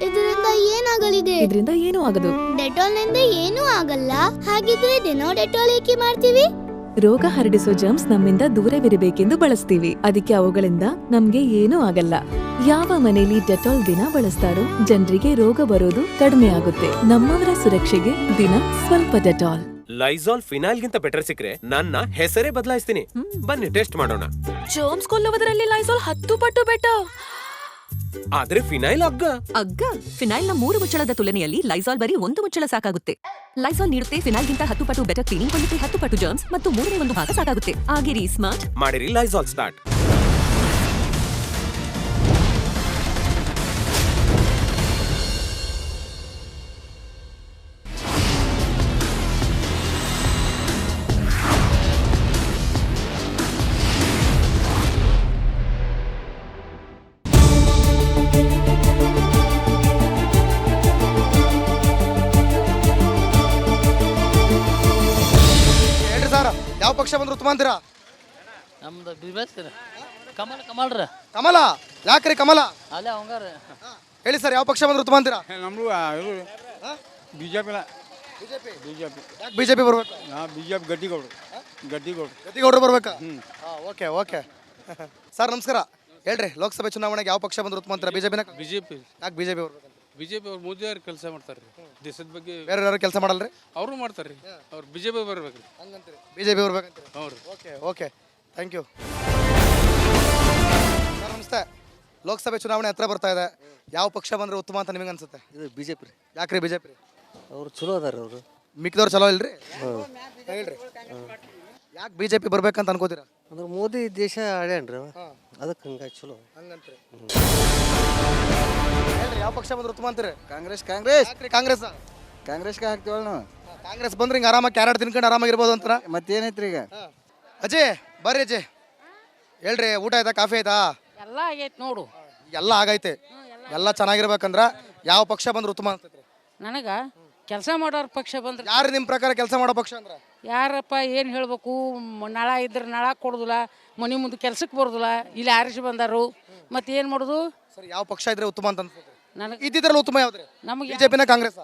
ಇದರಿಂದ ಏನಾಗಲಿದೆ? ಇದರಿಂದ ಏನೂ ಆಗದು. ಡೆಟಾಲ್ ನಿಂದ ಏನೂ ಆಗಲ್ಲ. ಹಾಗಿದ್ರೆ ದಿನೋ ಡೆಟಾಲ್ ಏಕೆ ಮಾಡ್ತೀವಿ? ರೋಗ ಹರಡಿಸೋ ಜರ್ಮ್ಸ್ ನಮ್ಮಿಂದ ದೂರವಿರಬೇಕೆಂದು ಬಳಸ್ತೀವಿ. ಅದಕ್ಕೆ ಅವುಗಳಿಂದ ನಮ್ಗೆ ಏನೂ ಆಗಲ್ಲ. ಯಾವ ಮನೆಯಲ್ಲಿ ಡೆಟಾಲ್ ದಿನ ಬಳಸ್ತಾರೋ ಜನರಿಗೆ ರೋಗ ಬರೋದು ಕಡಿಮೆ ಆಗುತ್ತೆ. ನಮ್ಮವರ ಸುರಕ್ಷೆಗೆ ದಿನ ಸ್ವಲ್ಪ ಡೆಟಾಲ್. ಲೈಸಾಲ್ ಫಿನೈಲ್ ಗಿಂತ ಬೆಟರ್ ಸಿಕ್ಕರೆ ನನ್ನ ಹೆಸರೇ ಬದಲಾಯಿಸ್ತೀನಿ. ಬನ್ನಿ ಟೆಸ್ಟ್ ಮಾಡೋಣ. ಜರ್ಮ್ಸ್ ಕೊಲ್ಲುವುದರಲ್ಲಿ ಲೈಸಾಲ್ 10 ಪಟ್ಟು ಬೆಟರ್. ಆದ್ರೆ ಫಿನೈಲ್ ಅಗ್ಗ ಫಿನೈಲ್ ನ 3 ಮುಚ್ಚಳದ ತುಲನೆಯಲ್ಲಿ ಲೈಸಾಲ್ ಬರೀ 1 ಮುಚ್ಚಳ ಸಾಕಾಗುತ್ತೆ. ಲೈಸಾಲ್ ನೀಡುತ್ತೆ ಫಿನೈಲ್ ಗಿಂತ 10 ಪಟ್ಟು ಬೆಟರ್ ಕ್ಲೀನಿಂಗ್, ಕೊಳ್ಳುತ್ತೆ 10 ಪಟ್ಟು ಜರ್ಮ್ಸ್ ಮತ್ತು 1/3 ಭಾಗ ಸಾಕಾಗುತ್ತೆ. ಆಗಿರಿ ಸ್ಮಾರ್ಟ್, ಮಾಡಿರಿ ಲೈಸಾಲ್ ಸ್ಟಾರ್ಟ್. ಯಾವ ಪಕ್ಷ ಬಂದ್ರೆ ಉತ್ತಮ ಅಂತೀರಾ? ನಮ್ದು ಬಿಬೇಸ್ ಕಮಲ್. ಕಮಲ ಯಾಕ್ರಿ ಕಮಲ? ಅಲ್ಲೇ ಅವಂಗಾರ. ಹೇಳಿ ಸರ್ ಯಾವ ಪಕ್ಷ ಬಂದ್ರೆ ಉತ್ತಮ ಅಂತೀರಾ? ನಮ್ದು ಬಿಜೆಪಿ. ಯಾಕೆ ಬಿಜೆಪಿ ಬರ್ಬೇಕು? ಬಿಜೆಪಿ ಗದ್ದಿಗೌಡರು ಬರ್ಬೇಕಾ? ಓಕೆ ಸರ್ ನಮಸ್ಕಾರ. ಹೇಳ್ರಿ ಲೋಕಸಭೆ ಚುನಾವಣೆಗೆ ಯಾವ ಪಕ್ಷ ಬಂದ್ರೆ ಉತ್ತಮ ಅಂತೀರಾ? ಬಿಜೆಪಿನ? ಬಿಜೆಪಿ. ಯಾಕೆ ಬಿಜೆಪಿ ಬರ್ಬೇಕು? ಬಿಜೆಪಿ ಅವ್ರು ಮೋದಿ ಅವ್ರು ಕೆಲಸ ಮಾಡ್ತಾರೆ. ದೇಶದ ಬಗ್ಗೆ ಬೇರೆ ಯಾರು ಕೆಲಸ ಮಾಡಲ್ರಿ? ಅವರು ಮಾಡ್ತಾರೆ. ಅವ್ರು ಬಿಜೆಪಿ ಬರ್ಬೇಕ್ರಿ. ಬಿಜೆಪಿ ಬರ್ಬೇಕಂತೀರಿ? ಹೌದು. Okay thank you sir. ನಮಸ್ತೆ. ಲೋಕಸಭೆ ಚುನಾವಣೆ ಹತ್ರ ಬರ್ತಾ ಇದೆ. ಯಾವ ಪಕ್ಷ ಬಂದ್ರೆ ಉತ್ತಮ ಅಂತ ನಿಮಗೆ ಅನ್ಸುತ್ತೆ? ಇದು ಬಿಜೆಪಿ ರೀ. ಯಾಕ್ರಿ ಬಿಜೆಪಿ? ಅವ್ರು ಚಲೋ ಅದಾರ. ಅವರು ಮಿಕ್ಕಿದವ್ರು ಚಲೋ ಇಲ್ರಿ? ಹೇಳ್ರಿ ಯಾಕೆ ಬಿಜೆಪಿ ಬರ್ಬೇಕಂತ ಅನ್ಕೋತೀರಾ? ಅಂದ್ರೆ ಮೋದಿ ದೇಶ ಆಳ್ಯಾನ್ರಿ ಅದಕ್ಕೆ ಹಂಗಾಗಿ ಚಲೋ ಹಂಗಂತ್ರಿ. ಹೇಳ್ರಿ ಯಾವ ಪಕ್ಷ ಬಂದ್ರೆ ಉತ್ತಮ ಅಂತೀರಿ? ಕಾಂಗ್ರೆಸ್. ಕಾಂಗ್ರೆಸ್ಗೆ ಹಾಕ್ತೀವಲ್ಲ ನಾವು. ಕಾಂಗ್ರೆಸ್ ಬಂದ್ರೆ ಹಿಂಗೆ ಆರಾಮಾಗಿ ಕ್ಯಾರೆಟ್ ತಿನ್ಕೊಂಡು ಆರಾಮಾಗಿರ್ಬೋದು ಅಂತಾರ. ಮತ್ತೇನೈತ್ರಿ ಈಗ? ಅಜಯ್ ಬರ್ರಿ ಅಜಯ್. ಹೇಳ್ರಿ ಊಟ ಆಯ್ತಾ, ಕಾಫಿ ಆಯ್ತಾ? ಎಲ್ಲ ಆಗೈತೆ ನೋಡು. ಎಲ್ಲ ಆಗೈತೆ, ಎಲ್ಲ ಚೆನ್ನಾಗಿರ್ಬೇಕಂದ್ರ ಯಾವ ಪಕ್ಷ ಬಂದ್ರೆ ಉತ್ತಮ ಅನ್ಸ್ತೈತ್ರಿ? ನನಗೆ ಕೆಲಸ ಮಾಡೋರ ಪಕ್ಷ ಬಂದ್ರೆ ಯಾರು ನಿಮ್ಮ ಪ್ರಕಾರ ಕೆಲಸ ಮಾಡೋ ಪಕ್ಷ ಅಂದ್ರೆ? ಯಾರಪ್ಪ ಏನು ಹೇಳ್ಬೇಕು, ನಳ ಇದ್ರೆ ನಳ ಕೊಡೋದಿಲ್ಲ, ಮನೆ ಮುಂದೆ ಕೆಲ್ಸಕ್ಕೆ ಬರೋದಿಲ್ಲ, ಇಲ್ಲಿ ಆರಿಸಿ ಬಂದಾರು, ಮತ್ತೆ ಏನು ಮಾಡೋದು? ಸರ್ ಯಾವ ಪಕ್ಷ ಇದ್ರೆ ಉತ್ತಮ ಅಂತ ಅನ್ಸ್ತೈತ್ರಿ? ನನಗೆ ಇದ್ದಿದ್ರಲ್ಲಿ ಉತ್ತಮ ಯಾವ್ದ್ರಿ? ನಮಗೆ ಬಿಜೆಪಿನ ಕಾಂಗ್ರೆಸ್?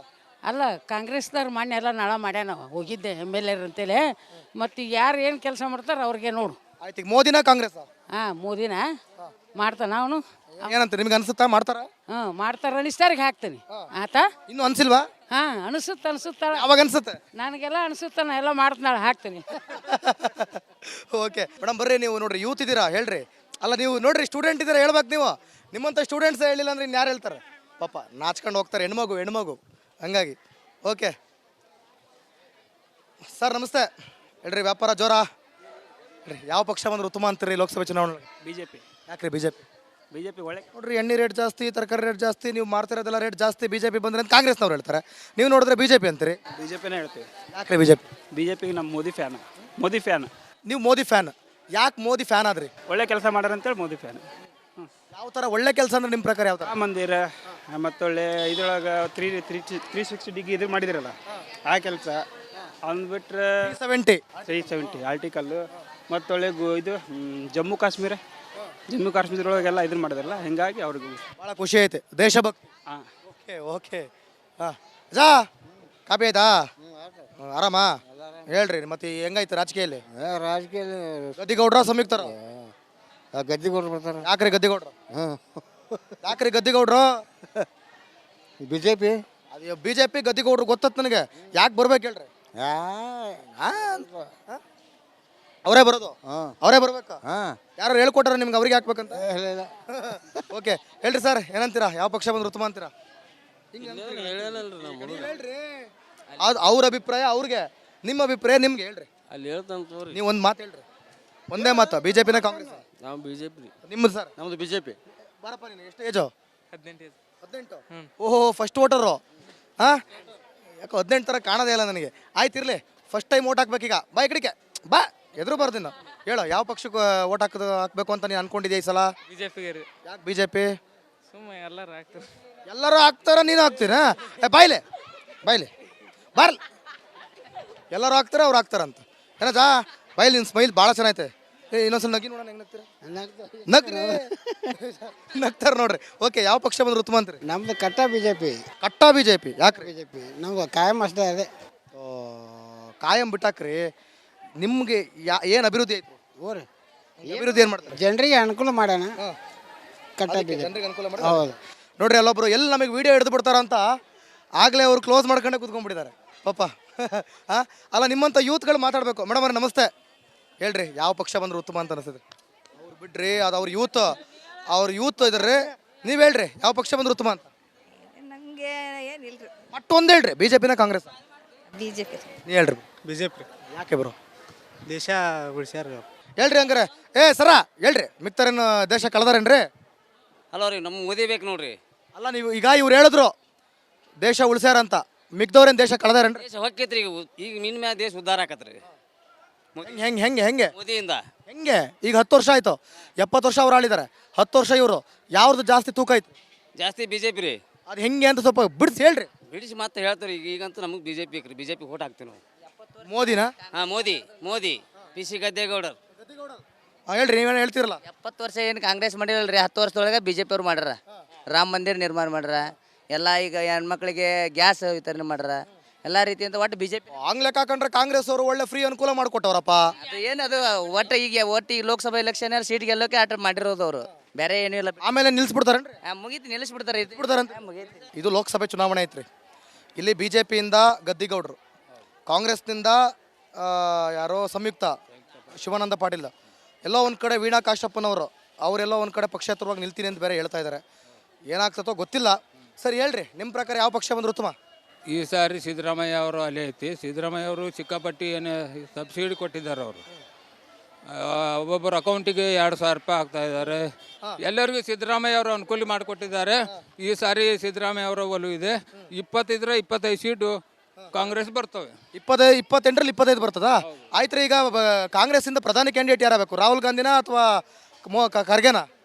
ಅಲ್ಲ, ಕಾಂಗ್ರೆಸ್ದವ್ರು ಮೊನ್ನೆ ಎಲ್ಲ ನಳ ಮಾಡ್ಯಾನ, ಹೋಗಿದ್ದೆ MLA ಅಂತೇಳಿ. ಮತ್ತು ಯಾರು ಏನು ಕೆಲಸ ಮಾಡ್ತಾರೆ ಅವ್ರಿಗೆ ನೋಡು. ಆಯ್ತು, ಈಗ ಮೋದಿನ ಕಾಂಗ್ರೆಸ್? ಹಾಂ, ಮೋದಿನ ಮಾಡ್ತಾನ ಅವನು. ಏನಂತ ನಿಮ್ಗೆ ಅನ್ಸುತ್ತಾ? ಮಾಡ್ತಾರ? ಹಾಂ, ಮಾಡ್ತಾರ ಅನಿಸ್ತಾರಿಗೆ ಹಾಕ್ತೀನಿ. ಆತಾ ಇನ್ನು ಅನ್ಸಿಲ್ವಾ? ಹಾಂ, ಅನಿಸುತ್ತಾಳ. ಅವಾಗ ಅನ್ಸುತ್ತೆ? ನನಗೆಲ್ಲ ಅನಿಸುತ್ತಾನ, ಎಲ್ಲ ಮಾಡ್ತಾಳೆ, ಹಾಕ್ತೀನಿ. ಓಕೆ ಮೇಡಮ್, ಬರ್ರಿ. ನೀವು ನೋಡ್ರಿ ಯೂತ್ ಇದ್ದೀರಾ, ಹೇಳ್ರಿ. ಅಲ್ಲ, ನೀವು ನೋಡ್ರಿ ಸ್ಟೂಡೆಂಟ್ ಇದ್ದೀರಾ, ಹೇಳ್ಬೇಕು ನೀವು. ನಿಮ್ಮಂಥ ಸ್ಟೂಡೆಂಟ್ಸ್ ಹೇಳಿಲ್ಲ ಅಂದ್ರೆ ಇನ್ನು ಯಾರು ಹೇಳ್ತಾರೆ? ಪಾಪ ನಾಚ್ಕೊಂಡು ಹೋಗ್ತಾರೆ, ಹೆಣ್ಮಗು ಹಂಗಾಗಿ. ಓಕೆ ಸರ್, ನಮಸ್ತೆ. ಹೇಳ್ರಿ, ವ್ಯಾಪಾರ ಜೋರ? ಹೇಳ್ರಿ, ಯಾವ ಪಕ್ಷ ಬಂದ್ರೆ ಉತ್ತಮ ಅಂತೀರಿ ಲೋಕಸಭೆ ಚುನಾವಣೆ? ಬಿಜೆಪಿ. ಯಾಕ್ರಿ ಬಿಜೆಪಿ? ಬಿಜೆಪಿ ಒಳ್ಳೆ. ನೋಡ್ರಿ, ಎಣ್ಣೆ ರೇಟ್ ಜಾಸ್ತಿ, ತರಕಾರಿ ರೇಟ್ ಜಾಸ್ತಿ, ನೀವು ಮಾಡ್ತಿರೋದೆಲ್ಲ ರೇಟ್ ಜಾಸ್ತಿ. ಬಿಜೆಪಿ ಬಂದ್ರೆ ಅಂತ ಕಾಂಗ್ರೆಸ್ನವ್ರು ಹೇಳ್ತಾರೆ, ನೀವು ನೋಡಿದ್ರೆ ಬಿಜೆಪಿ ಅಂತೀರಿ. ಬಿಜೆಪಿನೇ ಹೇಳ್ತೀವಿ. ಯಾಕ್ರಿ ಬಿಜೆಪಿ? ಬಿಜೆಪಿಗೆ ನಮ್ಮ ಮೋದಿ ಫ್ಯಾನ್. ನೀವು ಮೋದಿ ಫ್ಯಾನ್? ಯಾಕೆ ಮೋದಿ ಫ್ಯಾನ್ ಆದ್ರಿ? ಒಳ್ಳೆ ಕೆಲಸ ಮಾಡ್ಯಾರ ಅಂತೇಳಿ ಮೋದಿ ಫ್ಯಾನ್. ಯಾವ ಥರ ಒಳ್ಳೆ ಕೆಲಸ ಅಂದ್ರೆ ನಿಮ್ಮ ಪ್ರಕಾರ ಯಾವ ಥರ? ಮಂದಿರ ಮತ್ತೊಳ್ಳೆ ಇದ್ರೊಳಗೆ 360 ಡಿಗ್ರಿ ಇದು ಮಾಡಿದಿರಲ್ಲ, ಆ ಕೆಲಸ ಅಂದ್ಬಿಟ್ರೆ 370 ಆರ್ಟಿಕಲ್ಲು. ಮತ್ತೊಳ್ಳೆ ಇದು ಜಮ್ಮು ಕಾಶ್ಮೀರದೊಳಗೆಲ್ಲ ಇದನ್ನ ಮಾಡಿದಾರಲ್ಲ, ಹಿಂಗಾಗಿ ಅವ್ರಿಗೆ ಭಾಳ ಖುಷಿ ಐತೆ, ದೇಶಭಕ್ತಿ. ಹಾಂ, ಓಕೆ ಹಾಂ. ಜಾ ಕಾಪಿ ಆಯ್ತಾ? ಆರಾಮ? ಹೇಳ್ರಿ, ಮತ್ತೆ ಹೆಂಗೈತೆ ರಾಜಕೀಯಲ್ಲಿ? ಗದ್ದಿಗೌಡ್ರ ಸಂಯುಕ್ತರ? ಗದ್ದಿಗೌಡ್ರು ಬರ್ತಾರೆ. ಯಾಕ್ರಿ ಗದ್ದಿಗೌಡ್ರು? ಯಾಕ್ರಿ ಗದ್ದಿಗೌಡ್ರು? ಬಿಜೆಪಿ. ಅದು ಬಿಜೆಪಿ ಗದ್ದಿಗೌಡ್ರು ಗೊತ್ತತ್ ನನಗೆ. ಯಾಕೆ ಬರ್ಬೇಕು ಹೇಳ್ರಿ? ಅವರೇ ಬರೋದು? ಅವರೇ ಬರ್ಬೇಕು? ಯಾರು ಹೇಳ್ಕೊಟ್ಟಾರ ನಿಮ್ಗೆ ಅವ್ರಿಗೆ ಹಾಕ್ಬೇಕಂತ? ಓಕೆ, ಹೇಳ್ರಿ ಸರ್, ಏನಂತೀರಾ? ಯಾವ ಪಕ್ಷ ಬಂದ್ರೆ ಉತ್ತಮ ಅಂತೀರಾ? ಅದು ಅವ್ರ ಅಭಿಪ್ರಾಯ ಅವ್ರಿಗೆ, ನಿಮ್ಮ ಅಭಿಪ್ರಾಯ ನಿಮ್ಗೆ. ಹೇಳ್ರಿ, ಅಲ್ಲಿ ಹೇಳ್ತಾನೆ ತೋರಿ. ನೀವು ಒಂದು ಮಾತು ಹೇಳ್ರಿ, ಒಂದೇ ಮಾತು. ಬಿಜೆಪಿನ ಕಾಂಗ್ರೆಸ್? ನಾವು ಬಿಜೆಪಿ. ನಿಮ್ಮದು ಸರ್? ನಮ್ದು ಬಿಜೆಪಿ. ಬರಪ್ಪ, ನೀನು ಎಷ್ಟು ಏಜು? 18. ಓಹೋ, ಫಸ್ಟ್ ವೋಟರು? ಹಾಂ, ಯಾಕೋ 18 ಥರ ಕಾಣೋದೇ ಇಲ್ಲ ನನಗೆ. ಆಯ್ತಿರ್ಲಿ, ಫಸ್ಟ್ ಟೈಮ್ ಓಟ್ ಹಾಕ್ಬೇಕೀಗ. ಬಾ ಈ ಕಡೆಗೆ ಬಾ, ಎದುರು ಬರ್ದಿನ ಹೇಳು. ಯಾವ ಪಕ್ಷಕ್ಕೆ ಓಟ್ ಹಾಕಬೇಕು ಅಂತ ನೀನು ಅನ್ಕೊಂಡಿದ್ಯಾ ಈ ಸಲ? ಬಿಜೆಪಿಗೆ ರೀ. ಯಾಕೆ ಬಿಜೆಪಿ? ಸುಮ್ಮನೆ ಎಲ್ಲರೂ ಹಾಕ್ತಾರೆ. ಎಲ್ಲರೂ ಹಾಕ್ತಾರ, ನೀನು ಹಾಕ್ತೀರಾ? ಬಾಯ್ಲೆ ಬರ್ಲಿ. ಎಲ್ಲರೂ ಹಾಕ್ತಾರೆ, ಅವ್ರು ಹಾಕ್ತಾರಂತ ಏನಜಾ? ಬಾಯ್ಲಿ, ನಿನ್ನ ಸ್ಮೈಲ್ ಭಾಳ ಚೆನ್ನಾಗೈತೆ. ಇನ್ನೊಂದ್ಸಲ ನಗಿ ನೋಡೋಣ, ಹೆಂಗೆ ನಗ್ತೀರಾ? ನಗ್ತಾರೆ ನೋಡ್ರಿ. ಓಕೆ, ಯಾವ ಪಕ್ಷ ಬಂದ್ರೆ ಉತ್ತಮ ಅಂತೀರಿ? ನಮ್ದು ಕಟ್ಟ ಬಿಜೆಪಿ. ಕಟ್ಟ ಬಿಜೆಪಿ? ಯಾಕ್ರಿ? ಬಿಜೆಪಿ ನಮ್ಗೆ ಕಾಯಂ ಅಷ್ಟೇ ಅದೇ. ಕಾಯಂ ಬಿಟ್ಟಾಕ್ರಿ. ನಿಮ್ಗೆ ಏನು ಅಭಿವೃದ್ಧಿ ಐತಿ? ಓರಿ ಅಭಿವೃದ್ಧಿ ಏನು ಮಾಡ್ತಾರೆ? ಜನರಿಗೆ ಅನುಕೂಲ ಮಾಡ್ಯಾನ. ಕಟ್ಟ ಬಿಜೆಪಿ ಜನರಿಗೆ ಅನುಕೂಲ ಮಾಡಿ. ಹೌದು. ನೋಡ್ರಿ, ಅಲ್ಲೊಬ್ರು ಎಲ್ಲಿ ನಮಗೆ ವಿಡಿಯೋ ಹಿಡಿದು ಬಿಡ್ತಾರಂತ ಆಗಲೇ ಅವ್ರು ಕ್ಲೋಸ್ ಮಾಡ್ಕೊಂಡೆ ಕೂತ್ಕೊಂಡ್ಬಿಟ್ಟಿದ್ದಾರೆ ಪಾಪ. ಹಾಂ, ಅಲ್ಲ, ನಿಮ್ಮಂಥ ಯೂತ್ಗಳು ಮಾತಾಡಬೇಕು. ಮೇಡಮ್ ಅವ್ರೆ, ನಮಸ್ತೆ. ಹೇಳ್ರಿ, ಯಾವ ಪಕ್ಷ ಬಂದ್ರೆ ಉತ್ತಮ ಅಂತ ಅನಿಸ್ತದೆ? ಅವ್ರು ಬಿಡ್ರಿ, ಅದು ಅವ್ರ ಯೂತ್ ಇದ್ರಿ. ನೀವು ಹೇಳ್ರಿ, ಯಾವ ಪಕ್ಷ ಬಂದ್ರೆ ಉತ್ತಮ ಅಂತ? ನನಗೆ ಏನಿಲ್ರಿ. ಮತ್ತೊಂದು ಹೇಳ್ರಿ, ಬಿಜೆಪಿನ ಕಾಂಗ್ರೆಸ್? ಬಿಜೆಪಿ. ನೀ ಹೇಳ್ರಿ. ಬಿಜೆಪಿ. ಯಾಕೆ ಬ್ರೋ? ದೇಶ ಉಳಿಸ್ಯಾರ. ಹೇಳ್ರಿ ಹಂಗಾರೆ. ಸರ ಹೇಳ್ರಿ, ಮಿಕ್ತಾರೇನು ದೇಶ ಕಳೆದಾರೇನ್ರಿ? ಅಲ್ಲ ರೀ, ನಮ್ಮ ಮೋದಿ ಬೇಕು ನೋಡ್ರಿ. ಅಲ್ಲ, ನೀವು ಈಗ ಇವ್ರು ಹೇಳಿದ್ರು ದೇಶ ಉಳಿಸ್ಯಾರಂತ, ಮಿಕ್ದವ್ರೇನು ದೇಶ ಕಳೆದಾರೇನ್ರಿ? ದೇಶ ಹೊಕ್ಕೈತ್ರಿ ಈಗ ನಿನ್ನ ಮ್ಯಾಲ ದೇಶ ಉದ್ಧಾರ ಆಕತ್ರಿ. ಹೆಂಗೆ ಮೋದಿಯಿಂದ ಹೆಂಗೆ? ಈಗ 10 ವರ್ಷ ಆಯ್ತು, 70 ವರ್ಷ ಅವ್ರು ಆಳಿದ್ದಾರೆ, 10 ವರ್ಷ ಇವರು. ಯಾವ್ದು ಜಾಸ್ತಿ ತೂಕ ಐತಿ? ಜಾಸ್ತಿ ಬಿಜೆಪಿ ರೀ. ಅದು ಹೆಂಗೆ ಅಂತ ಸ್ವಲ್ಪ ಬಿಡಿಸಿ ಹೇಳ್ರಿ. ಬಿಡಿಸಿ ಮತ್ತೆ ಹೇಳ್ತಾರೆ. ಈಗಂತೂ ನಮಗೆ ಬಿಜೆಪಿ ಬೇಕ್ರಿ. ಬಿಜೆಪಿ ಓಟ್ ಹಾಕ್ತೀವಿ ನಾವು. ಮೋದಿನ? ಹಾಂ, ಮೋದಿ PC ಗದ್ದೇಗೌಡರ್. ಹೇಳ್ರಿ, ನೀವೇನು ಹೇಳ್ತಿರಲ್ಲ? 70 ವರ್ಷ ಏನು ಕಾಂಗ್ರೆಸ್ ಮಾಡಿರಲ್ರಿ, 10 ವರ್ಷದೊಳಗೆ ಬಿಜೆಪಿ ಅವ್ರು ಮಾಡ್ಯಾರ. ರಾಮ ಮಂದಿರ ನಿರ್ಮಾಣ ಮಾಡ್ಯಾರ, ಎಲ್ಲ ಈಗ ಹೆಣ್ಮಕ್ಳಿಗೆ ಗ್ಯಾಸ್ ವಿತರಣೆ ಮಾಡ್ಯಾರ, ಎಲ್ಲ ರೀತಿಯಿಂದ. ಒಟ್ಟು ಬಿಜೆಪಿ ಹಂಗ್ ಲೆಕ್ಕ ಹಾಕೊಂಡ್ರೆ ಕಾಂಗ್ರೆಸ್ ಅವರು ಒಳ್ಳೆ ಫ್ರೀ ಅನುಕೂಲ ಮಾಡಿಕೊಟ್ಟವ್ರಪ್ಪ. ಅದು ಏನದು ಒಟ್ಟು ಈಗ ಲೋಕಸಭಾ ಎಲೆಕ್ಷನ್ ಸೀಟ್ ಗೆಲ್ಲೋಕೆ ಆಟ ಮಾಡಿರೋದು ಅವರು, ಬೇರೆ ಏನೂ ಇಲ್ಲ. ಆಮೇಲೆ ನಿಲ್ಲಿಸ್ಬಿಡ್ತಾರೇನ್ರಿ? ಮುಗೀತು, ನಿಲ್ಲಿಸ್ಬಿಡ್ತಾರೆ. ಇದು ಲೋಕಸಭೆ ಚುನಾವಣೆ ಐತ್ರಿ. ಇಲ್ಲಿ ಬಿಜೆಪಿಯಿಂದ ಗದ್ದಿಗೌಡರು, ಕಾಂಗ್ರೆಸ್ನಿಂದ ಯಾರೋ ಸಂಯುಕ್ತ ಶಿವಾನಂದ ಪಾಟೀಲ್, ಎಲ್ಲೋ ಒಂದು ಕಡೆ ವೀಣಾ ಕಾಶ್ಯಪ್ಪನವರು, ಅವರೆಲ್ಲೋ ಒಂದು ಕಡೆ ಪಕ್ಷೇತರವಾಗಿ ನಿಲ್ತೀನಿ ಅಂತ ಬೇರೆ ಹೇಳ್ತಾ ಇದ್ದಾರೆ. ಏನಾಗ್ತತೋ ಗೊತ್ತಿಲ್ಲ. ಸರಿ, ಹೇಳ್ರಿ, ನಿಮ್ಮ ಪ್ರಕಾರ ಯಾವ ಪಕ್ಷ ಬಂದ್ರೆ ಉತ್ತಮ? ಈ ಸಾರಿ ಸಿದ್ದರಾಮಯ್ಯ ಅವರು ಅಲ್ಲೇ ಐತಿ. ಸಿದ್ದರಾಮಯ್ಯ ಅವರು ಸಿಕ್ಕಾಪಟ್ಟಿ ಏನು ಸಬ್ಸಿಡಿ ಕೊಟ್ಟಿದ್ದಾರೆ. ಅವರು ಒಬ್ಬೊಬ್ಬರ ಅಕೌಂಟಿಗೆ 2,000 ರೂಪಾಯಿ ಹಾಕ್ತಾ ಇದ್ದಾರೆ. ಎಲ್ಲರಿಗೂ ಸಿದ್ದರಾಮಯ್ಯ ಅವರು ಅನುಕೂಲ ಮಾಡಿಕೊಟ್ಟಿದ್ದಾರೆ. ಈ ಸಾರಿ ಸಿದ್ದರಾಮಯ್ಯ ಅವರ ಒಲವು ಇದೆ. 25 ಸೀಟು ಕಾಂಗ್ರೆಸ್ ಬರ್ತವೆ. 28ರಲ್ಲಿ 25 ಬರ್ತದಾ? ಆಯ್ತು ರೀ. ಈಗ ಕಾಂಗ್ರೆಸ್ಸಿಂದ ಪ್ರಧಾನಿ ಕ್ಯಾಂಡಿಡೇಟ್ ಯಾರಾಗಬೇಕು? ರಾಹುಲ್ ಗಾಂಧಿನಾ ಅಥವಾ ಖರ್ಗೆನಾ?